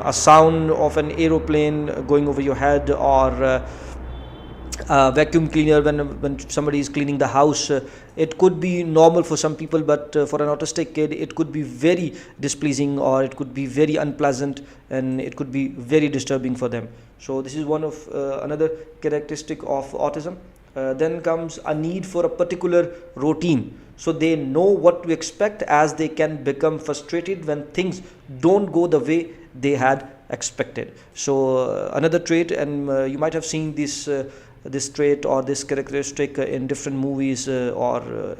a sound of an aeroplane going over your head, or vacuum cleaner when somebody is cleaning the house. It could be normal for some people, but for an autistic kid it could be very displeasing, or it could be very unpleasant, and it could be very disturbing for them. So this is one of another characteristic of autism. Then comes a need for a particular routine, so they know what to expect, as they can become frustrated when things don't go the way they had expected. So another trait, and you might have seen this trait or this characteristic in different movies, or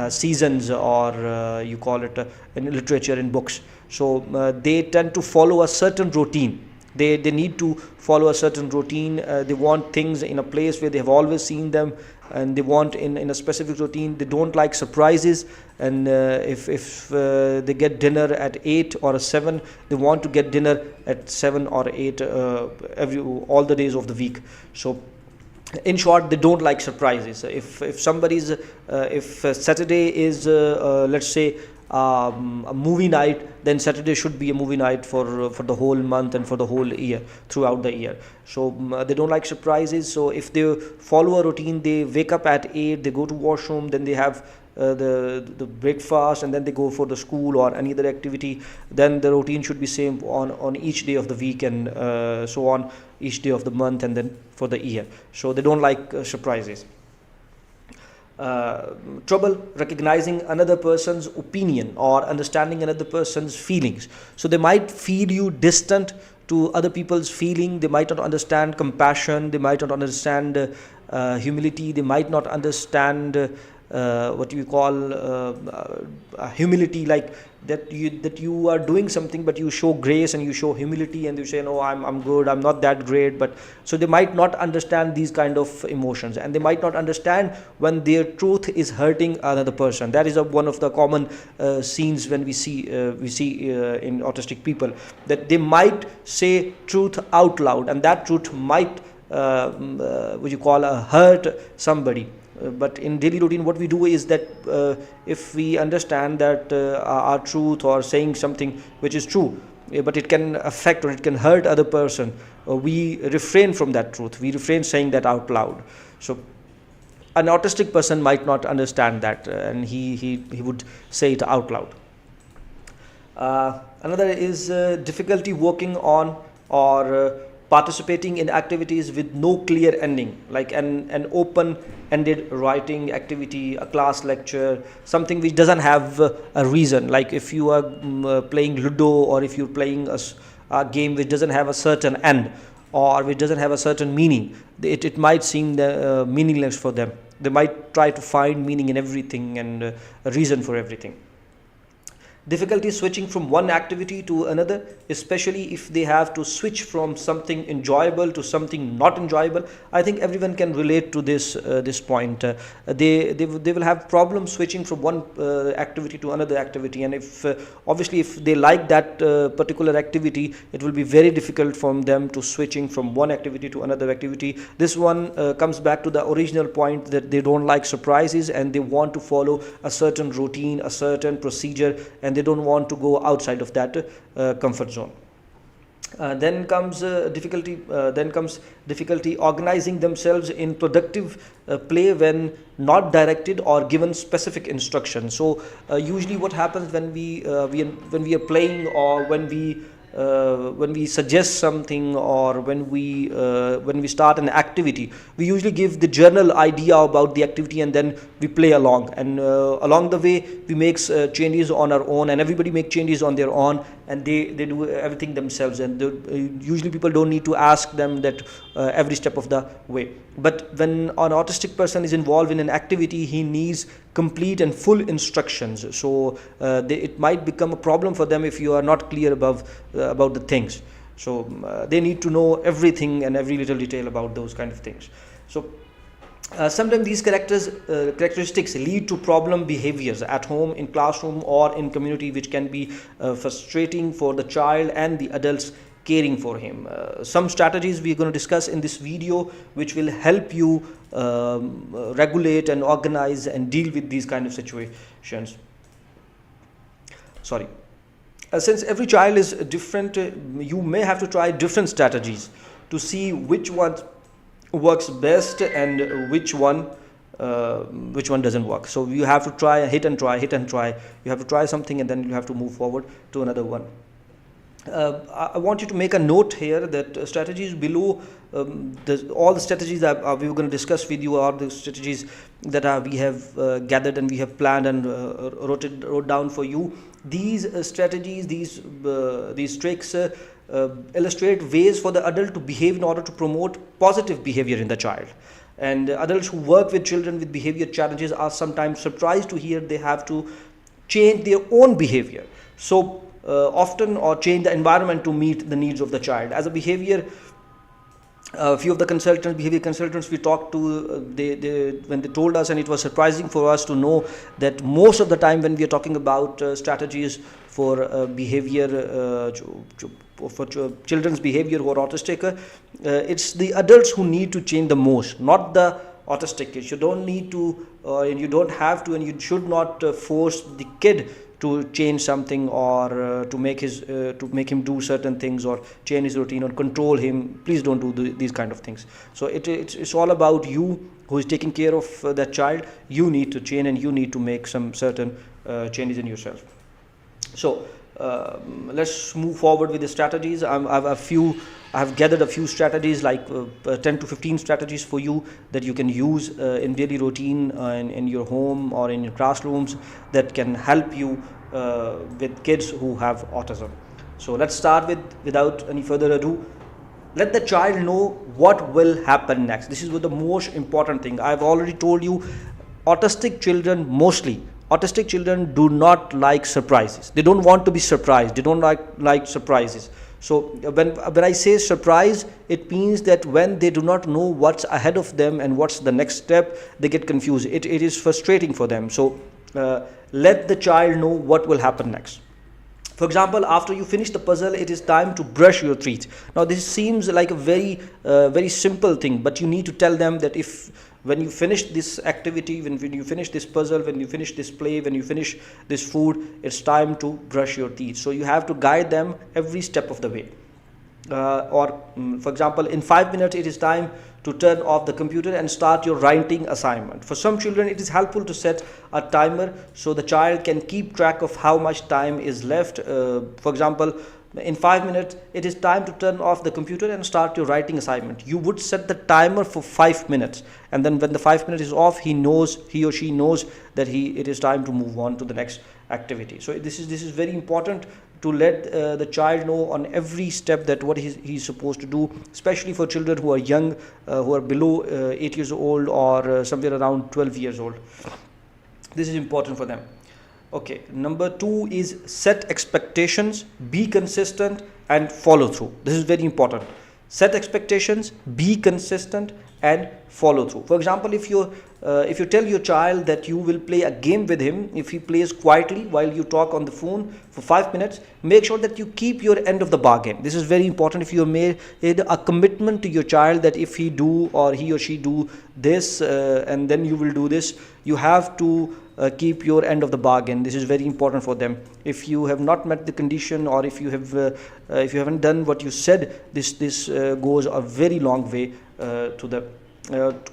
seasons, or you call it in literature, in books. So they tend to follow a certain routine. They need to follow a certain routine. They want things in a place where they have always seen them, and they want in a specific routine. They don't like surprises, and if they get dinner at 8 or 7, they want to get dinner at 7 or 8 all the days of the week. So in short, they don't like surprises. If somebody's if Saturday is let's say a movie night, then Saturday should be a movie night for the whole month and for the whole year, throughout the year. So they don't like surprises. So if they follow a routine, they wake up at 8, they go to washroom, then they have the breakfast, and then they go for the school or any other activity. Then the routine should be same on each day of the week, and so on each day of the month, and then for the year. So they don't like surprises. Trouble recognizing another person's opinion or understanding another person's feelings. So they might feel you distant to other people's feeling. They might not understand compassion. They might not understand humility. They might not understand what you call humility, like that you are doing something, but you show grace and you show humility, and you say, no, I'm good, I'm not that great. But so they might not understand these kind of emotions, and they might not understand when their truth is hurting another person. That is one of the common scenes when we see in autistic people, that they might say truth out loud, and that truth might what you call hurt somebody. But in daily routine, what we do is that if we understand that our truth, or saying something which is true, but it can affect or it can hurt other person, we refrain from that truth. We refrain saying that out loud. So an autistic person might not understand that, and he would say it out loud. Another is difficulty working on or participating in activities with no clear ending, like an open-ended writing activity, a class lecture, something which doesn't have a reason. Like if you are playing Ludo, or if you're playing a game which doesn't have a certain end, or which doesn't have a certain meaning, it might seem meaningless for them. They might try to find meaning in everything, and a reason for everything. Difficulty switching from one activity to another, especially if they have to switch from something enjoyable to something not enjoyable. I think everyone can relate to this point. They will have problems switching from one activity to another activity, and if obviously if they like that particular activity, it will be very difficult for them to switching from one activity to another activity. This one comes back to the original point, that they don't like surprises, and they want to follow a certain routine, a certain procedure, and they don't want to go outside of that comfort zone. Then comes difficulty organizing themselves in productive play when not directed or given specific instructions. So usually what happens when we are playing, or when we suggest something, or when we start an activity, we usually give the general idea about the activity, and then we play along, and along the way we make changes on our own, and everybody make changes on their own, and they do everything themselves, and usually people don't need to ask them that every step of the way. But when an autistic person is involved in an activity, he needs complete and full instructions. So it might become a problem for them if you are not clear about the things. So they need to know everything and every little detail about those kind of things. So sometimes these characteristics lead to problem behaviors at home, in classroom, or in community, which can be frustrating for the child and the adults caring for him. Some strategies we are going to discuss in this video, which will help you regulate and organize and deal with these kind of situations. Since every child is different, you may have to try different strategies to see which one works best and which one doesn't work. So you have to try, hit and try, hit and try. You have to try something and then you have to move forward to another one. I want you to make a note here that strategies below, all the strategies that we were going to discuss with you are the strategies that we have gathered and we have planned and wrote down for you. These strategies, these tricks illustrate ways for the adult to behave in order to promote positive behavior in the child. And adults who work with children with behavior challenges are sometimes surprised to hear they have to change their own behavior. So often, or change the environment to meet the needs of the child. As a behavior, a few of the behavior consultants we talked to, when they told us, and it was surprising for us to know that most of the time when we are talking about strategies for behavior, for children's behavior who are autistic, it's the adults who need to change the most, not the autistic kids. You don't need to, and you don't have to, and you should not force the kid to change something, or to make him do certain things, or change his routine, or control him. Please don't do these kind of things. So it's all about you who is taking care of that child. You need to change, and you need to make some certain changes in yourself. So let's move forward with the strategies. I have gathered a few strategies, like 10 to 15 strategies for you that you can use in daily routine, in your home or in your classrooms, that can help you with kids who have autism. So let's start without any further ado. Let the child know what will happen next. This is the most important thing. I've already told you, autistic children do not like surprises. They don't want to be surprised. They don't like surprises. So when I say surprise, it means that when they do not know what's ahead of them and what's the next step, they get confused. It is frustrating for them. So let the child know what will happen next. For example, after you finish the puzzle, it is time to brush your teeth. Now this seems like a very simple thing, but you need to tell them that when you finish this activity, when you finish this puzzle, when you finish this play, when you finish this food, it's time to brush your teeth. So you have to guide them every step of the way. For example, in 5 minutes, it is time to turn off the computer and start your writing assignment. For some children, it is helpful to set a timer so the child can keep track of how much time is left. For example, in 5 minutes, it is time to turn off the computer and start your writing assignment. You would set the timer for 5 minutes, and then when the 5 minutes is off, he or she knows that it is time to move on to the next activity. So this is very important to let the child know on every step that what he's supposed to do, especially for children who are young, who are below 8 years old, or somewhere around 12 years old. This is important for them. Okay, number 2 is set expectations, be consistent, and follow through. This is very important. Set expectations, be consistent, and follow through. For example, if you tell your child that you will play a game with him, if he plays quietly while you talk on the phone for 5 minutes, make sure that you keep your end of the bargain. This is very important. If you made a commitment to your child that if he or she do this, and then you will do this, you have to keep your end of the bargain. This is very important for them. If you have not met the condition, or if you haven't done what you said, this goes a very long way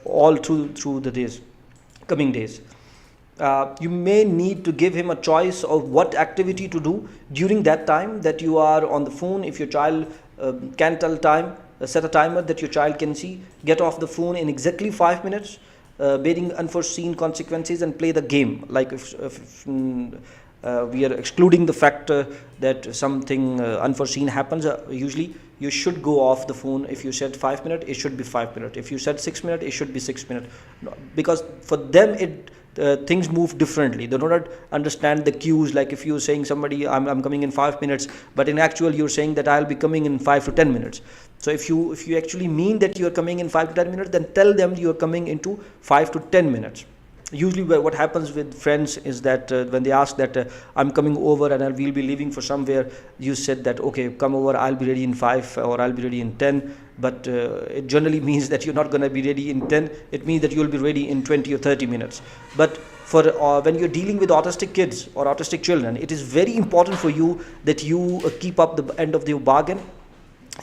all through the coming days. You may need to give him a choice of what activity to do during that time that you are on the phone. If your child can tell time, set a timer that your child can see. Get off the phone in exactly 5 minutes, bearing unforeseen consequences, and play the game. Like if we are excluding the fact that something unforeseen happens, usually you should go off the phone. If you said 5 minutes, it should be 5 minutes. If you said 6 minutes, it should be 6 minutes. Because for them, things move differently. They do not understand the cues. Like if you're saying somebody, I'm coming in 5 minutes, but in actual you're saying that I'll be coming in 5 to 10 minutes. So if you actually mean that you're coming in 5 to 10 minutes, then tell them you're coming into 5 to 10 minutes. Usually what happens with friends is that when they ask that I'm coming over and we'll be leaving for somewhere, you said that okay, come over, I'll be ready in 5 or I'll be ready in 10, but it generally means that you're not going to be ready in 10. It means that you'll be ready in 20 or 30 minutes. But For when you're dealing with autistic kids or autistic children, it is very important for you that you keep up the end of your bargain.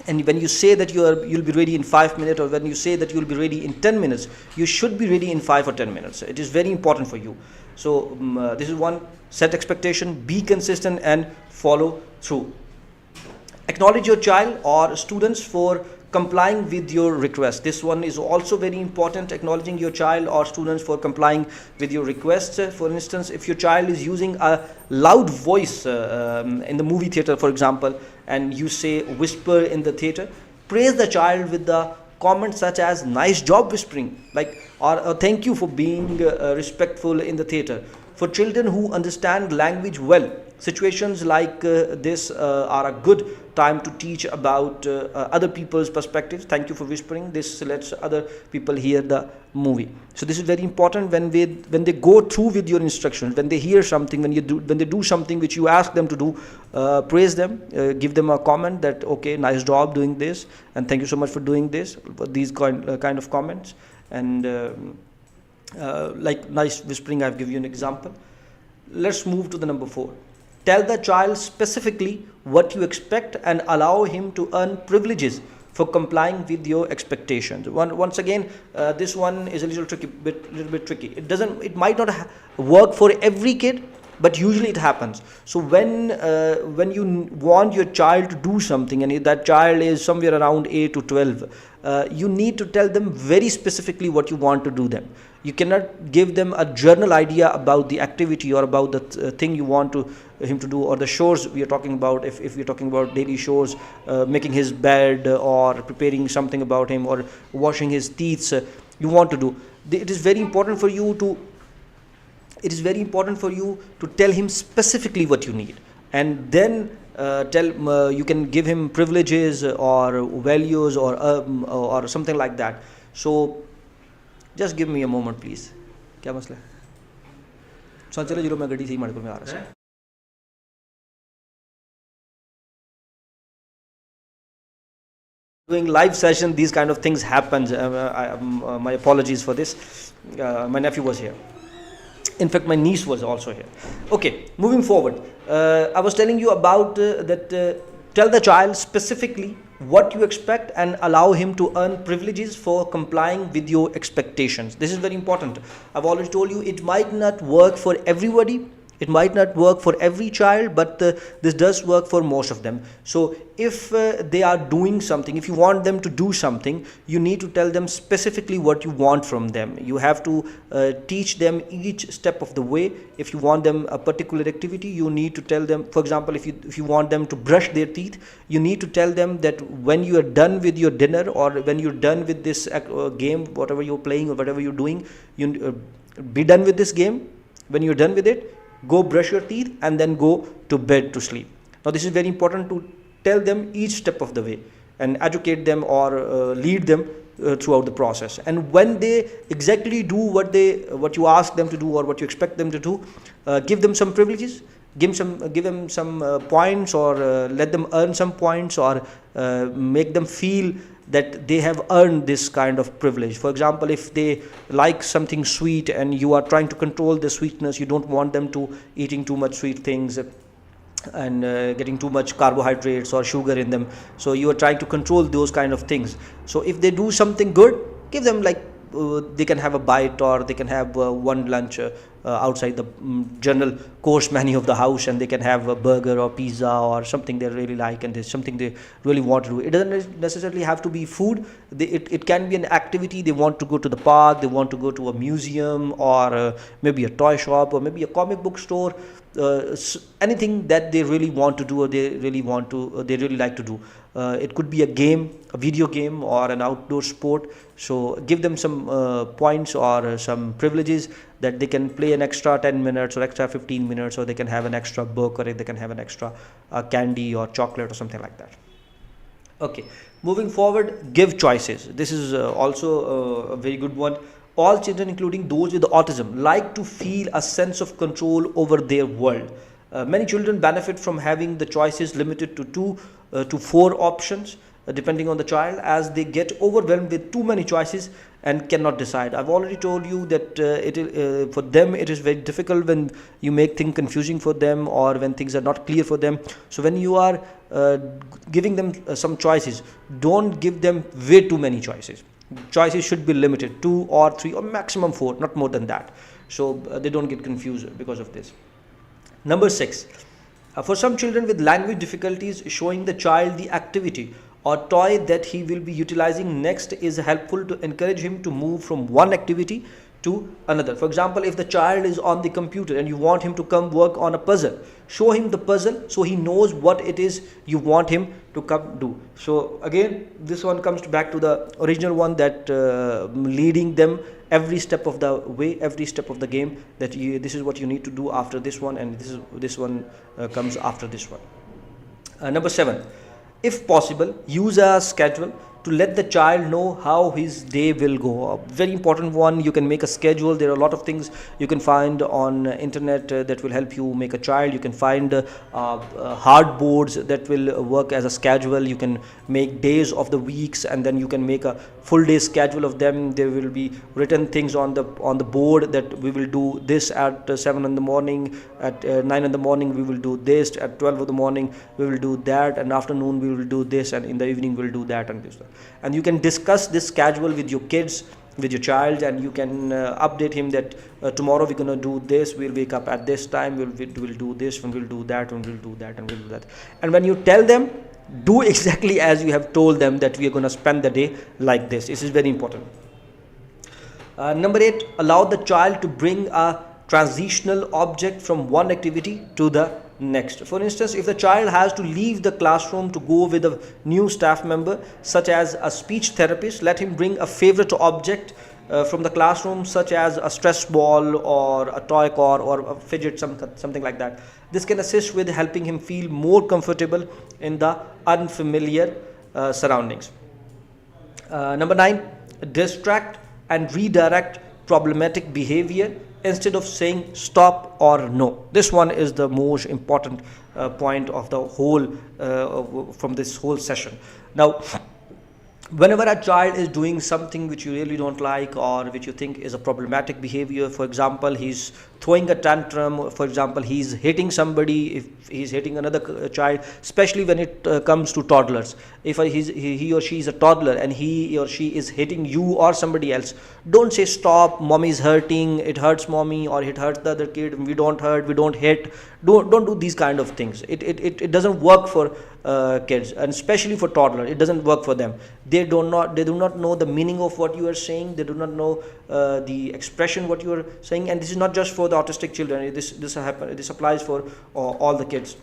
And when you say that you'll be ready in 5 minutes, or when you say that you'll be ready in 10 minutes, you should be ready in 5 or 10 minutes. It is very important for you. So this is one. Set expectation, be consistent, and follow through. Acknowledge your child or students for complying with your request. This one is also very important, acknowledging your child or students for complying with your requests. For instance, if your child is using a loud voice in the movie theater, for example, and you say whisper in the theater, praise the child with the comments such as nice job whispering, like, or thank you for being respectful in the theater. For children who understand language well, situations like this are a good time to teach about other people's perspectives. Thank you for whispering. This lets other people hear the movie. So this is very important when they go through with your instructions, when they hear something, when they do something which you ask them to do, praise them, give them a comment that okay, nice job doing this, and thank you so much for doing this. These kind of comments. And like nice whispering, I've given you an example. Let's move to the number 4. Tell the child specifically what you expect and allow him to earn privileges for complying with your expectations. Once again, this one is a little bit tricky. It might not work for every kid, but usually it happens. So when you want your child to do something, and that child is somewhere around 8 to 12, you need to tell them very specifically what you want to do them. You cannot give them a general idea about the activity or about the thing you want him to do, or the chores we are talking about. If we're talking about daily chores, making his bed or preparing something about him or washing his teeth, you want to do. It is very important for you to tell him specifically what you need, and then you can give him privileges or values or something like that. So just give me a moment, please. क्या मसला है? चलो zero मैं गड्डी से ही मणिपुर में आ रहा है. Doing live session, these kind of things happens. My apologies for this. My nephew was here. In fact, my niece was also here. Okay, moving forward. I was telling you about that. Tell the child specifically what you expect and allow him to earn privileges for complying with your expectations. This is very important. I've already told you it might not work for everybody. It might not work for every child, but this does work for most of them. So if they are doing something, if you want them to do something, you need to tell them specifically what you want from them. You have to teach them each step of the way. If you want them a particular activity, you need to tell them, for example, if you want them to brush their teeth, you need to tell them that when you are done with your dinner, or when you're done with this game, whatever you're playing or whatever you're doing, you be done with this game. When you're done with it, go brush your teeth and then go to bed to sleep. Now this is very important to tell them each step of the way and educate them or lead them throughout the process. And when they exactly do what you ask them to do or what you expect them to do, give them some privileges, give them some points, or let them earn some points, or make them feel that they have earned this kind of privilege. For example, if they like something sweet and you are trying to control the sweetness, you don't want them to eating too much sweet things and getting too much carbohydrates or sugar in them. So you are trying to control those kind of things. So if they do something good, give them like they can have a bite, or they can have one lunch outside the general course menu of the house, and they can have a burger or pizza or something they really like, and there's something they really want to do. It doesn't necessarily have to be food. It can be an activity. They want to go to the park, they want to go to a museum, or maybe a toy shop, or maybe a comic book store. Anything that they really want to do, or they really like to do. It could be a game, a video game, or an outdoor sport. So give them some points or some privileges that they can play an extra 10 minutes or extra 15 minutes, or they can have an extra book, or they can have an extra candy or chocolate or something like that. Okay, moving forward, give choices. This is also a very good one. All children, including those with autism, like to feel a sense of control over their world. Many children benefit from having the choices limited to 2 to 4 options. depending on the child, as they get overwhelmed with too many choices and cannot decide. I've already told you that for them it is very difficult when you make things confusing for them, or when things are not clear for them. So when you are giving them some choices, don't give them way too many choices. Choices should be limited, 2 or 3 or maximum 4, not more than that, so they don't get confused because of this. Number 6, for some children with language difficulties, showing the child the activity or toy that he will be utilizing next is helpful to encourage him to move from one activity to another. For example, if the child is on the computer and you want him to come work on a puzzle, show him the puzzle so he knows what it is you want him to come do. So again, this one comes back to the original one, that leading them every step of the way, every step of the game, that this is what you need to do after this one, and this one comes after this one. Number 7, if possible, use a schedule to let the child know how his day will go. A very important one, you can make a schedule. There are a lot of things you can find on internet that will help you make a child. You can find hard boards that will work as a schedule. You can make days of the weeks, and then you can make a full day schedule of them. There will be written things on the board that we will do this at 7 in the morning, at 9 in the morning we will do this, at 12 in the morning we will do that, and afternoon we will do this, and in the evening we will do that, and this. And you can discuss this schedule with your kids, with your child, and you can update him that tomorrow we're going to do this, we'll wake up at this time, we'll do this, and we'll do that, and we'll do that, and we'll do that. And when you tell them, do exactly as you have told them, that we are going to spend the day like this. This is very important. Number 8, allow the child to bring a transitional object from one activity to the next. For instance, if the child has to leave the classroom to go with a new staff member, such as a speech therapist, let him bring a favorite object from the classroom, such as a stress ball or a toy car or a fidget, something like that. This can assist with helping him feel more comfortable in the unfamiliar surroundings. Number 9, distract and redirect problematic behavior instead of saying stop or no. This one is the most important point of the whole from this whole session. Now, whenever a child is doing something which you really don't like, or which you think is a problematic behavior, for example, he's throwing a tantrum, for example, he's hitting somebody, if he's hitting another child, especially when it comes to toddlers. If he or she is a toddler and he or she is hitting you or somebody else, don't say stop, mommy is hurting, it hurts mommy, or it hurts the other kid, we don't hurt, we don't hit. Don't do these kind of things. It doesn't work for kids, and especially for toddlers, it doesn't work for them. They do not know the meaning of what you are saying. They do not know the expression what you are saying. And this is not just for the autistic children. This applies for all the kids.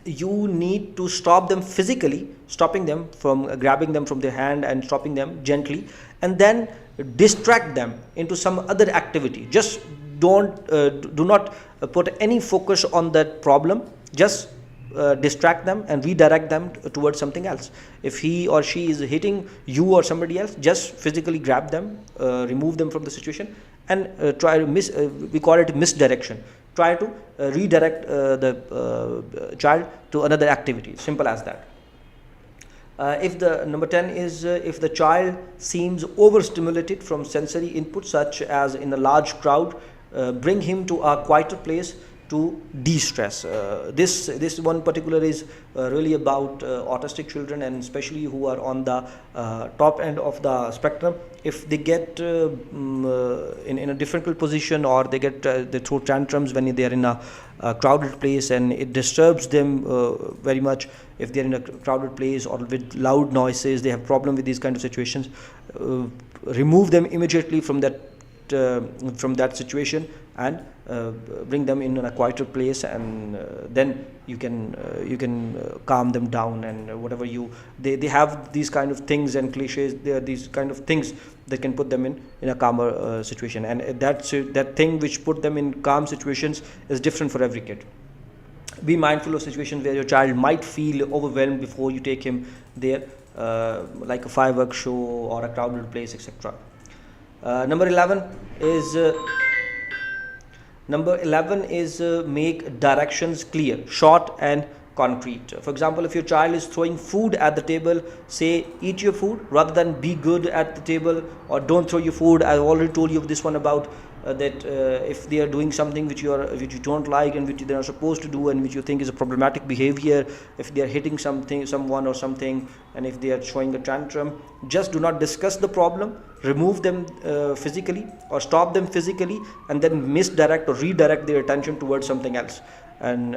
You need to stop them physically, stopping them from grabbing them from their hand and stopping them gently, and then distract them into some other activity. Just do not put any focus on that problem. Just distract them and redirect them towards something else. If he or she is hitting you or somebody else, just physically grab them, remove them from the situation, and try to we call it misdirection. Try to redirect the child to another activity. Simple as that. If the number 10 is if the child seems overstimulated from sensory input, such as in a large crowd, bring him to a quieter place to de-stress. This one particular is really about autistic children, and especially who are on the top end of the spectrum. If they get in a difficult position, or they throw tantrums when they are in a crowded place, and it disturbs them very much. If they are in a crowded place or with loud noises, they have problem with these kind of situations. Remove them immediately from that situation, and bring them in a quieter place, and then you can calm them down. And whatever they have these kind of things and cliches, there are these kind of things that can put them in a calmer situation, and that thing which put them in calm situations is different for every kid. Be mindful of situations where your child might feel overwhelmed before you take him there, like a fireworks show or a crowded place, etc. Number 11 is make directions clear, short and concrete. For example, if your child is throwing food at the table, say eat your food rather than be good at the table, or don't throw your food. I've already told you this one about that if they are doing something which you don't like and which they are supposed to do and which you think is a problematic behavior, if they are hitting someone or something, and if they are showing a tantrum, just do not discuss the problem, remove them physically or stop them physically, and then misdirect or redirect their attention towards something else, and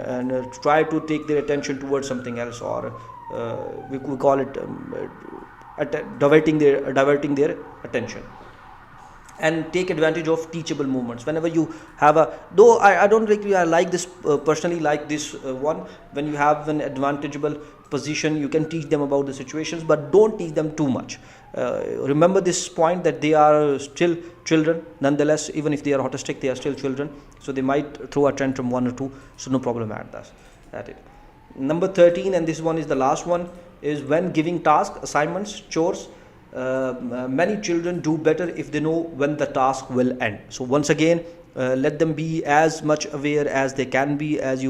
try to take their attention towards something else, or we call it diverting their attention. And take advantage of teachable moments whenever you have though I don't really I like this personally like this one. When you have an advantageable position, you can teach them about the situations, but don't teach them too much. Remember this point, that they are still children nonetheless. Even if they are autistic, they are still children, so they might throw a tantrum one or two, so no problem at it. Number 13, and this one is the last one, is when giving tasks, assignments, chores, many children do better if they know when the task will end. So once again, let them be as much aware as they can be, as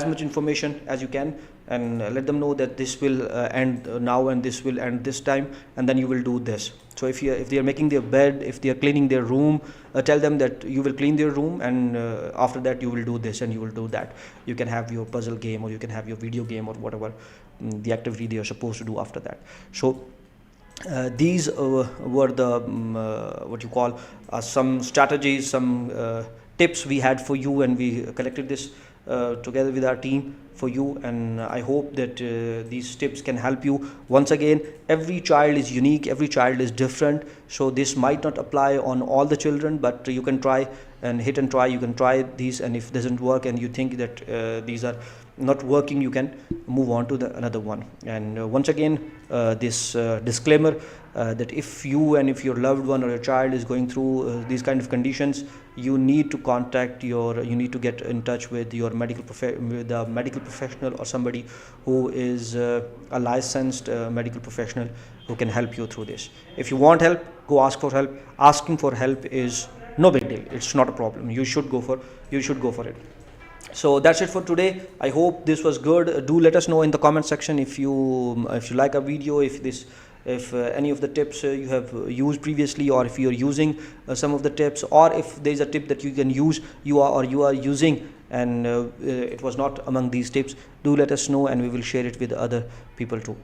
much information as you can, and let them know that this will end now and this will end this time, and then you will do this. So if they are making their bed, if they are cleaning their room, tell them that you will clean their room, and after that you will do this and you will do that. You can have your puzzle game, or you can have your video game, or whatever the activity they are supposed to do after that. So these were the what you call some strategies, some tips we had for you, and we collected this together with our team for you, and I hope that these tips can help you. Once again, every child is unique, every child is different, so this might not apply on all the children, but you can try and hit and try. You can try these, and if it doesn't work and you think that these are not working, you can move on to another one. And once again, this disclaimer, that if you and if your loved one or your child is going through these kind of conditions, you need to get in touch with your medical professional, or somebody who is a licensed medical professional who can help you through this. If you want help, go ask for help. Asking for help is no big deal, it's not a problem. You should go for it. So that's it for today. I hope this was good. Do let us know in the comment section if you like our video, if any of the tips you have used previously, or if you are using some of the tips, or if there is a tip that you can use you are using and it was not among these tips. Do let us know, and we will share it with other people too.